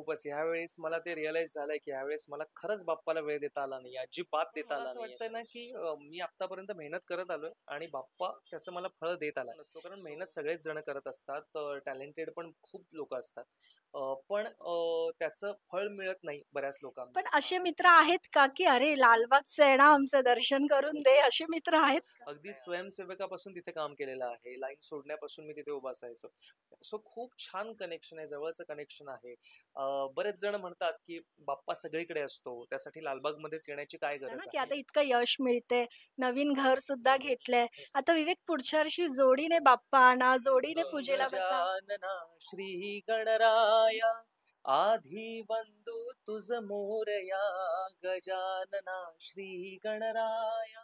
खूपच. ह्यावेळेस मला ते रिअलाईज झालंय, की ह्यावेळेस मला खरंच बाप्पाला वेळ देता आला नाही. अजिबात पण देता मला आला असं नाहीये. वाटतंय ना, की मी आत्तापर्यंत मेहनत करत आलोय आणि बाप्पा त्याचं मला फळ देत आला नसतो. कारण मेहनत सगळेच जण करत असतात. टॅलेंटेड पण खूप लोकं असतात. पण त्याचं फळ मिळत नाही बऱ्याच लोकांना. पण असे मित्र आहेत का, की "अरे, लालबागचं आहे ना, आमचं दर्शन करून दे." असे मित्र आहेत का? अगदी स्वयंसेवकापासून तिथे काम केलेलं आहे. लाईन सोडण्यापासून मी तिथे उभा असायचो. सो खूप छान कनेक्शन आहे, जवळचं कनेक्शन आहे. बरेच जण म्हणतात, की बाप्पा सगळीकडे असतो. त्यासाठी लालबागमध्येच येण्याची काय असतं ना, गरज की आहे? आता इतकं यश मिळतंय, नवीन घर सुद्धा घेतलंय. आता विवेक पुढच्या वर्षी जोडीने बाप्पा आणा, जोडीने पूजेला बसा. गजानना श्री गणराया आधी वंदू तुझ मोरया गजानना श्री गणराया.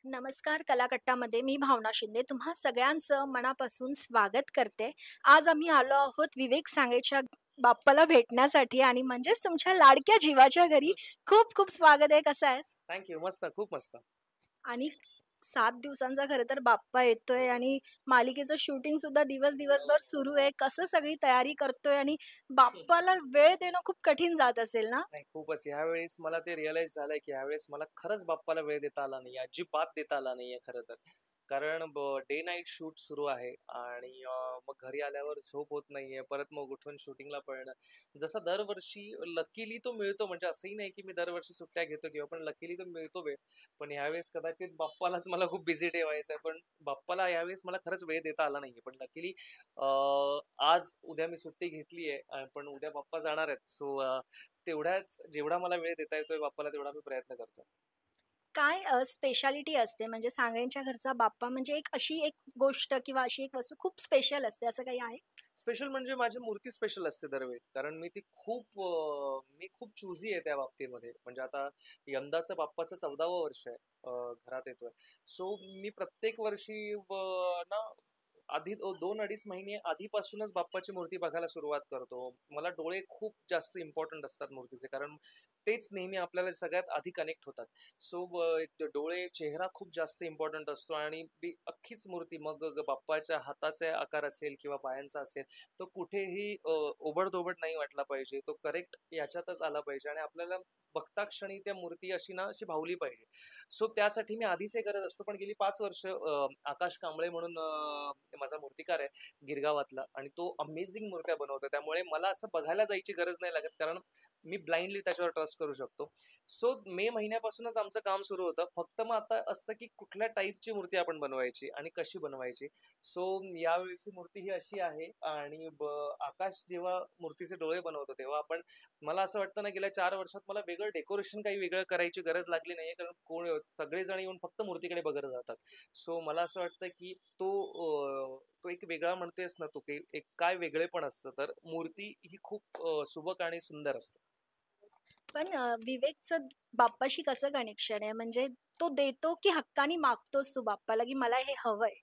नमस्कार कलाकट्टामध्ये मी भावना शिंदे तुम्हा सगळ्यांचं मनापासून स्वागत करते. आज आम्ही आलो आहोत विवेक सांगेच्या बाप्पाला भेटण्यासाठी आणि म्हणजेच तुमच्या लाडक्या जीवाच्या घरी. खूप खूप स्वागत आहे. कसा आहेस? Thank you. मस्त, खूप मस्त. आणि 7 दिवसांचा खरं तर बाप्पा येतोय आणि मालिकेचं शूटिंग सुद्धा दिवसभर सुरू आहे. कसं सगळी तयारी करतोय आणि बाप्पाला वेळ देणं खूप कठीण जात असेल ना? नाही खूपच. ह्यावेळेस मला ते रिअलाईज झालंय, की ह्यावेळेस मला खरंच बाप्पाला वेळ देता आला नाहीये. अजिबात देता आला नाहीये खरं तर. कारण डे नाईट शूट सुरू आहे आणि मग घरी आल्यावर झोप होत नाहीये. परत मग उठून शूटिंगला पळणं. जसं दरवर्षी लकीली तो मिळतो म्हणजे असंही नाही, की मी दरवर्षी सुट्ट्या घेतो किंवा पण लकीली तो मिळतो वेळ. पण ह्यावेळेस कदाचित बाप्पालाच मला खूप बिझी ठेवायचं आहे. पण बाप्पाला यावेळेस मला खरंच वेळ देता आला नाहीये. पण लकीली आज, उद्या मी सुट्टी घेतली आहे. पण उद्या बाप्पा जाणार आहेत. सो तेवढ्याच जेवढा मला वेळ देता येतोय बाप्पाला तेवढा मी प्रयत्न करतोय. काय स्पेशालिटी असते म्हणजे सांगलीच्या घरचा बाप्पा म्हणजे एक अशी एक गोष्ट किंवा अशी एक वस्तू खूप स्पेशल असते असं काही आहे? स्पेशल म्हणजे माझी मूर्ती स्पेशल असते दरवेळी. कारण मी खूप चुझी आहे त्या बाबतीमध्ये. म्हणजे आता यंदाचं बाप्पाचं 14वं वर्ष आहे घरात येतोय. सो मी प्रत्येक वर्षी ना आधी 2-2.5 महिने आधीपासूनच बाप्पाची मूर्ती बघायला सुरुवात करतो. मला डोळे खूप जास्त इम्पोर्टंट असतात मूर्तीचे. कारण तेच नेहमी आपल्याला सगळ्यात आधी कनेक्ट होतात. सो डोळे, चेहरा खूप जास्त इम्पोर्टंट असतो आणि ती अख्खीच मूर्ती मग बाप्पाच्या हाताचा आकार असेल किंवा पायांचा असेल, तो कुठेही ओबड-धोबड नाही वाटला पाहिजे. तो करेक्ट याच्यातच आला पाहिजे आणि आपल्याला बघता क्षणी त्या मूर्ती अशी ना अशी भावली पाहिजे. सो त्यासाठी मी आधीच हे करत असतो. पण गेली 5 वर्ष आकाश कांबळे म्हणून माझा मूर्तिकार आहे गिरगावातला आणि तो अमेझिंग मूर्त्या बनवतो. त्यामुळे मला असं बघायला जायची गरज नाही लागत. कारण मी ब्लाइंडली त्याच्यावर ट्रस्ट करू शकतो. सो मे महिन्यापासूनच आमचं काम सुरू होतं. फक्त मग आता असतं की कुठल्या टाईपची मूर्ती आपण बनवायची आणि कशी बनवायची. सो यावेळीची मूर्ती ही अशी आहे आणि आकाश जेव्हा मूर्तीचे डोळे बनवतो तेव्हा मला असं वाटतं ना गेल्या 4 वर्षात मला वेगळं डेकोरेशन काही वेगळं करायची गरज लागली नाहीये. कारण सगळेजण येऊन फक्त मूर्तीकडे बघत जातात. सो मला असं वाटतं की तो एक वेगळा म्हणतेस ना तू की एक काय वेगळेपण असतं, तर मूर्ती ही खूप सुबक आणि सुंदर असते. पण विवेकचं बाप्पाशी कसं कनेक्शन आहे? म्हणजे तो देतो की हक्कानी मागतोस तू बाप्पाला की मला हे हवंय?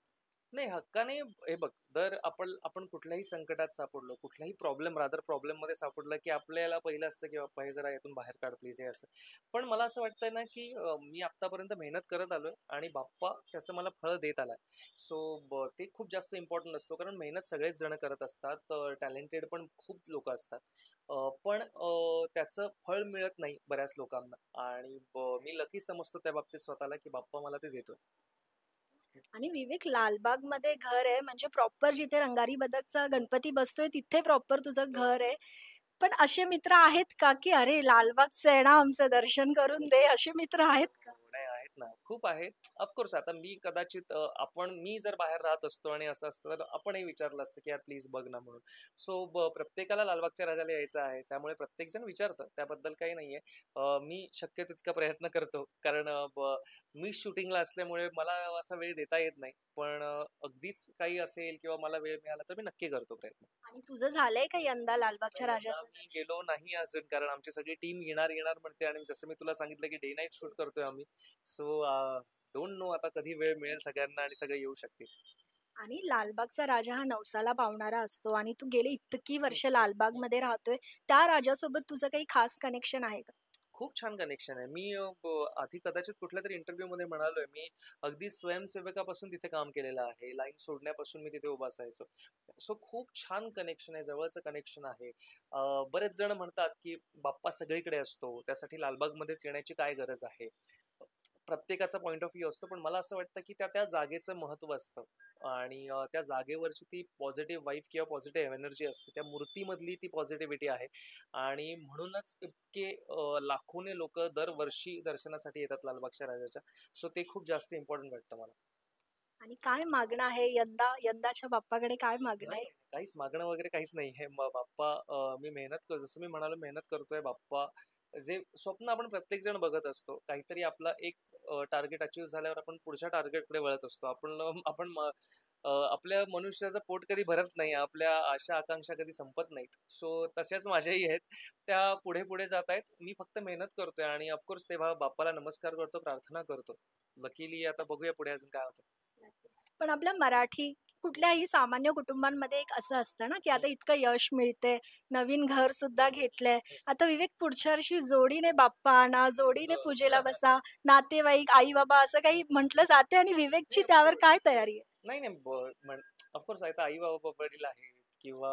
नाही हक्काने हे बघ, जर आपण आपण कुठल्याही संकटात सापडलो, कुठलाही प्रॉब्लेममध्ये सापडलं, की आपल्याला पहिलं असतं, की "बाप्पा हे जरा यातून बाहेर काढ प्लीज" हे असं. पण मला असं वाटतंय ना, की मी आत्तापर्यंत मेहनत करत आलोय आणि बाप्पा त्याचं मला फळ देत आलाय. सो ते खूप जास्त इम्पोर्टंट असतो कारण मेहनत सगळेच जण करत असतात. टॅलेंटेड पण खूप लोकं असतात. पण त्याचं फळ मिळत नाही बऱ्याच लोकांना आणि मी लकी समजतो त्या बाबतीत स्वतःला, की बाप्पा मला ते देतोय. आणि विवेक लालबागमध्ये घर आहे म्हणजे प्रॉपर जिथे रंगारी बदकचा गणपती बसतोय तिथे प्रॉपर तुझं घर आहे. पण असे मित्र आहेत का, की "अरे, लालबागचं आहे ना, आमचं दर्शन करून दे." असे मित्र आहेत का? नाही आहेत ना, खूप आहेत. ऑफकोर्स आता मी कदाचित मी जर बाहेर राहत असतो आणि असं असतं तर आपणही विचारलं असतं, की "यार प्लीज बघ ना" म्हणून. सो प्रत्येकाला लालबागच्या राजाला यायचं आहे. त्यामुळे प्रत्येकजण विचारतं. त्याबद्दल काही नाहीये. मी शक्य तितका प्रयत्न करतो. कारण मी शूटिंगला असल्यामुळे मला असा वेळ देता येत नाही. पण अगदीच काही असेल किंवा मला वेळ मिळाला तर मी नक्की करतो प्रयत्न. आणि तुझं झालंय का यंदा लालबागच्या नाही यंदा राजाचं मी दर्शन? गेलो नाही अजून कारण आमची सगळी टीम येणार म्हणते आणि जसं मी तुला सांगितलं की डे नाईट शूट करतोय आम्ही. सो डोंट नो आता कधी वेळ मिळेल सगळ्यांना आणि सगळे येऊ शकतील. आणि लालबागचा राजा हा नवसाला पावणारा असतो आणि तू गेली इतकी वर्ष लालबागमध्ये राहतोय. त्या राजासोबत तुझं काही खास कनेक्शन आहे का? खूप छान कनेक्शन आहे. मी आधी कदाचित कुठल्या तरी इंटरव्ह्यू मध्ये म्हणालोय, मी अगदी स्वयंसेवकापासून तिथे काम केलेलं आहे. लाईन सोडण्यापासून मी तिथे उभा असायचो. सो खूप छान कनेक्शन आहे, जवळचं कनेक्शन आहे. बरेच जण म्हणतात की बाप्पा सगळीकडे असतो, त्यासाठी लालबागमध्येच येण्याची काय गरज आहे. प्रत्येकाचा पॉइंट ऑफ व्ह्यू असतो, पण मला असं वाटतं की त्या त्या जागेचं महत्त्व असतं आणि त्या जागेवरची ती पॉझिटिव्ह वाईब किंवा पॉझिटिव्ह एनर्जी असते. त्या मूर्तीमधली ती पॉझिटिव्हिटी आहे आणि म्हणूनच इतके लाखोने लोक दरवर्षी दर्शनासाठी येतात लालबागच्या राजाच्या. सो ते खूप जास्त इम्पॉर्टंट वाटतं मला. आणि काय मागणं आहे यंदाच्या बाप्पाकडे काय मागणं नाही, आहे? नाही, काहीच मागणं वगैरे काहीच नाही हे बाप्पा, मी मेहनत कर जसं मी म्हणालो मेहनत करतोय बाप्पा. जे स्वप्न आपण प्रत्येक जण बघत असतो, काहीतरी आपला एक टार्गेट अचीव्ह झाल्यावर आपण पुढच्या टार्गेटकडे वळत असतो. आपल्या मनुष्याचं पोट कधी भरत नाही, आपल्या आशा आकांक्षा कधी संपत नाहीत. सो तशाच माझ्याही आहेत, त्या पुढे पुढे जात आहेत. मी फक्त मेहनत करतोय आणि ऑफकोर्स तेव्हा बाप्पाला नमस्कार करतो, प्रार्थना करतो. लकीली आता बघूया पुढे अजून काय होतं. पण आपल्या मराठी कुठल्याही सामान्य कुटुंबांमध्ये एक असं असतं ना, की आता इतकं यश मिळतंय, नवीन घर सुद्धा घेतलंय. आता विवेक पुढच्या वर्षी जोडीने बाप्पा आणा, जोडीने पूजेला बसा, नातेवाईक, आई-बाबा असं काही म्हटलं जाते आणि विवेकची नाही, त्यावर काय ऑफकोर्स. तयारी आहे? नाही, नाही. ऑफकोर्स आता आई-बाबा, वडील आहेत किंवा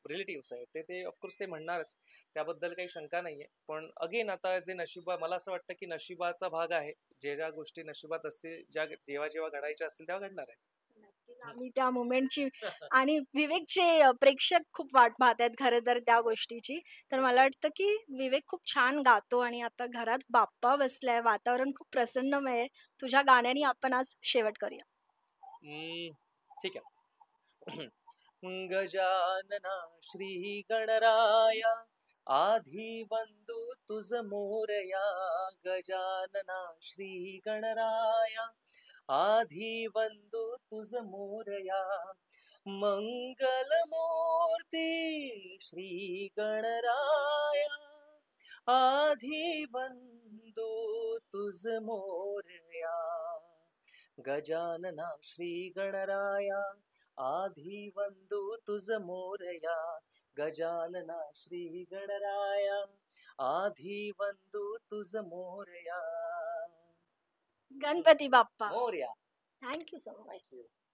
रिलेटिव्हज आहेत, ते ते ऑफकोर्स ते म्हणणारच. त्याबद्दल काही शंका नाहीये. पण अगेन आता जे मला असं वाटतं की नशिबाचा भाग आहे. ज्या गोष्टी नशिबात असतील, जेव्हा घडायच्या असतील तेव्हा घडणार आहेत. नक्कीच हं. आम्ही त्या मोमेंटची आणि विवेकचे प्रेक्षक खूप वाट पाहत आहेत खरं तर त्या गोष्टीची. तर मला वाटतं की विवेक खूप छान गातो आणि आता घरात बाप्पा बसलाय, वातावरण खूप प्रसन्नमय आहे. तुझ्या गाण्याने आपण आज शेवट करूया. ठीक आहे. गजानना श्री गणराया, आधी वंदू तुझ मोरया. गजानना श्री गणराया, आधी वंदू तुझ मोरया. मंगलमूर्ती श्री गणराया, आधी वंदू तुझ मोरया. गजानना श्री गणराया, आधी वंदू तुझ मोरया. गजानना श्री गणराया, आधी वंदू तुझ Morya. Ganpati Bappa. Morya. Thank you so much. Thank you.